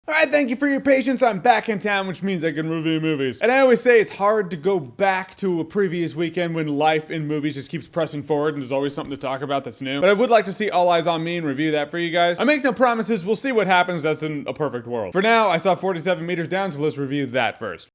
Alright, thank you for your patience. I'm back in town, which means I can review movies. And I always say it's hard to go back to a previous weekend when life in movies just keeps pressing forward and there's always something to talk about that's new. But I would like to see All Eyes on Me and review that for you guys. I make no promises, we'll see what happens. That's in a perfect world. For now, I saw 47 Meters Down, so let's review that first.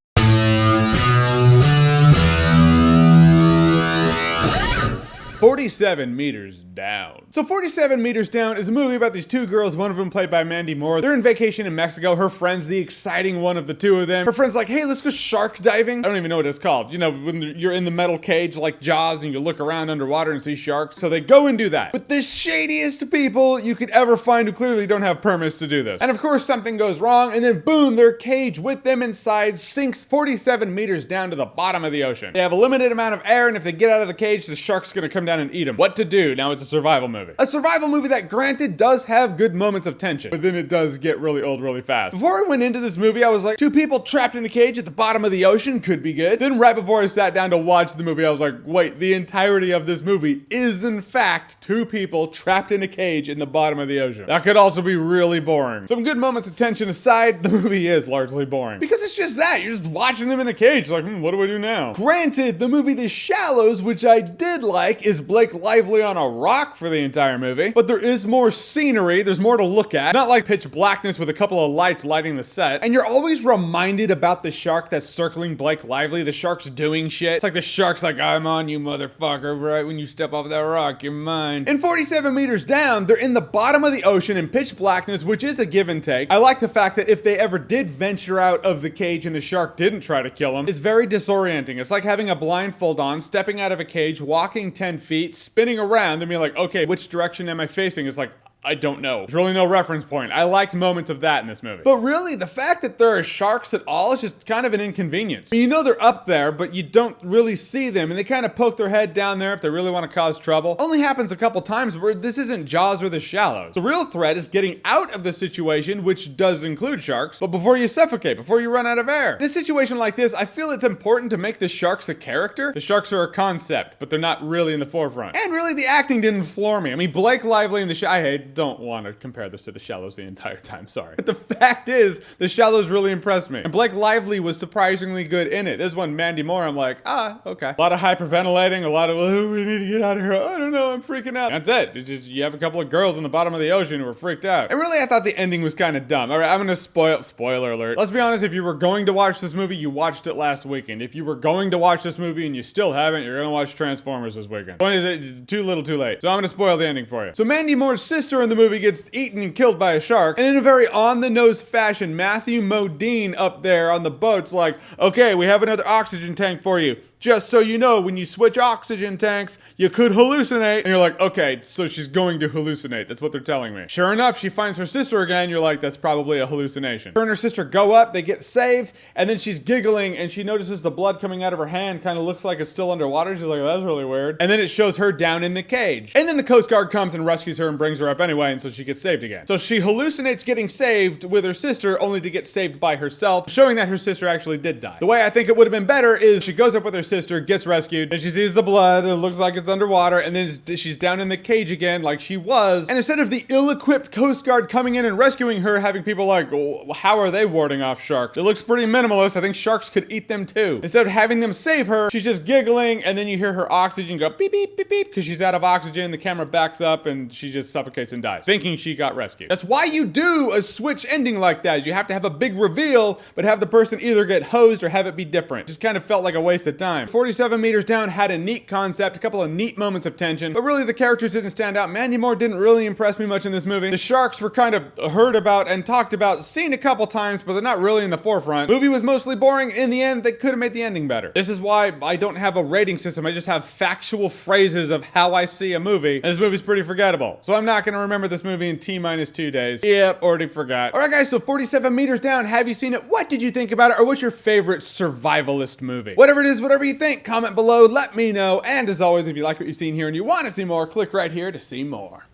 47 Meters Down. So 47 Meters Down is a movie about these two girls, one of them played by Mandy Moore. They're in vacation in Mexico. Her friend's the exciting one of the two of them. Her friend's like, hey, let's go shark diving. I don't even know what it's called. You know, when you're in the metal cage like Jahns and you look around underwater and see sharks. So they go and do that. But the shadiest people you could ever find who clearly don't have permits to do this. And of course something goes wrong and then boom, their cage with them inside sinks 47 meters down to the bottom of the ocean. They have a limited amount of air and if they get out of the cage, the shark's gonna come down and eat them. What to do? Now it's a survival movie. A survival movie that granted does have good moments of tension, but then it does get really old really fast. Before I went into this movie, I was like, two people trapped in a cage at the bottom of the ocean could be good. Then right before I sat down to watch the movie, I was like, wait, the entirety of this movie is in fact two people trapped in a cage in the bottom of the ocean. That could also be really boring. Some good moments of tension aside, the movie is largely boring. Because it's just that, you're just watching them in a cage, like, what do I do now? Granted, the movie The Shallows, which I did like, is Blake Lively on a rock for the entire movie, but there is more scenery, there's more to look at, not like pitch blackness with a couple of lights lighting the set, and you're always reminded about the shark that's circling Blake Lively. The shark's doing shit. It's like the shark's like, I'm on you motherfucker, right when you step off that rock, you're mine. In 47 Meters Down, they're in the bottom of the ocean in pitch blackness, which is a give and take. I like the fact that if they ever did venture out of the cage and the shark didn't try to kill them, it's very disorienting. It's like having a blindfold on, stepping out of a cage, walking 10 feet, spinning around and being like, okay, which direction am I facing? It's like, I don't know. There's really no reference point. I liked moments of that in this movie. But really, the fact that there are sharks at all is just kind of an inconvenience. I mean, you know they're up there, but you don't really see them, and they kind of poke their head down there if they really want to cause trouble. Only happens a couple times where this isn't Jaws or The Shallows. The real threat is getting out of the situation, which does include sharks, but before you suffocate, before you run out of air. In a situation like this, I feel it's important to make the sharks a character. The sharks are a concept, but they're not really in the forefront. And really, the acting didn't floor me. I mean, Blake Lively in I don't want to compare this to The Shallows the entire time, sorry. But the fact is, The Shallows really impressed me. And Blake Lively was surprisingly good in it. This one, Mandy Moore, I'm like, okay. A lot of hyperventilating, a lot of, oh, we need to get out of here. I don't know, I'm freaking out. That's it. It's just, you have a couple of girls in the bottom of the ocean who are freaked out. And really, I thought the ending was kind of dumb. All right, I'm gonna spoiler alert. Let's be honest, if you were going to watch this movie, you watched it last weekend. If you were going to watch this movie and you still haven't, you're gonna watch Transformers this weekend. Point is, too little, too late. So I'm gonna spoil the ending for you. So Mandy Moore's sister in the movie gets eaten and killed by a shark, and in a very on-the-nose fashion, Matthew Modine up there on the boat's like, okay, we have another oxygen tank for you. Just so you know, when you switch oxygen tanks, you could hallucinate. And you're like, okay, so she's going to hallucinate. That's what they're telling me. Sure enough, she finds her sister again. You're like, that's probably a hallucination. Her and her sister go up, they get saved, and then she's giggling, and she notices the blood coming out of her hand kind of looks like it's still underwater. She's like, oh, that's really weird. And then it shows her down in the cage. And then the Coast Guard comes and rescues her and brings her up anyway, and so she gets saved again. So she hallucinates getting saved with her sister, only to get saved by herself, showing that her sister actually did die. The way I think it would have been better is she goes up with her sister, gets rescued, and she sees the blood, it looks like it's underwater, and then she's down in the cage again like she was, and instead of the ill-equipped Coast Guard coming in and rescuing her, having people like, oh, how are they warding off sharks? It looks pretty minimalist. I think sharks could eat them too. Instead of having them save her, she's just giggling, and then you hear her oxygen go beep, beep, beep, beep, because she's out of oxygen, the camera backs up, and she just suffocates and dies, thinking she got rescued. That's why you do a switch ending like that, is you have to have a big reveal, but have the person either get hosed or have it be different. It just kind of felt like a waste of time. 47 Meters Down had a neat concept, a couple of neat moments of tension, but really the characters didn't stand out. Mandy Moore didn't really impress me much in this movie. The sharks were kind of heard about and talked about, seen a couple times, but they're not really in the forefront. Movie was mostly boring. In the end, they could have made the ending better. This is why I don't have a rating system. I just have factual phrases of how I see a movie, and this movie's pretty forgettable. So I'm not gonna remember this movie in T-2 days. Yep, already forgot. All right, guys, so 47 Meters Down, have you seen it? What did you think about it? Or what's your favorite survivalist movie? Whatever it is, whatever you think, comment below, let me know. And as always, if you like what you've seen here and you want to see more, click right here to see more.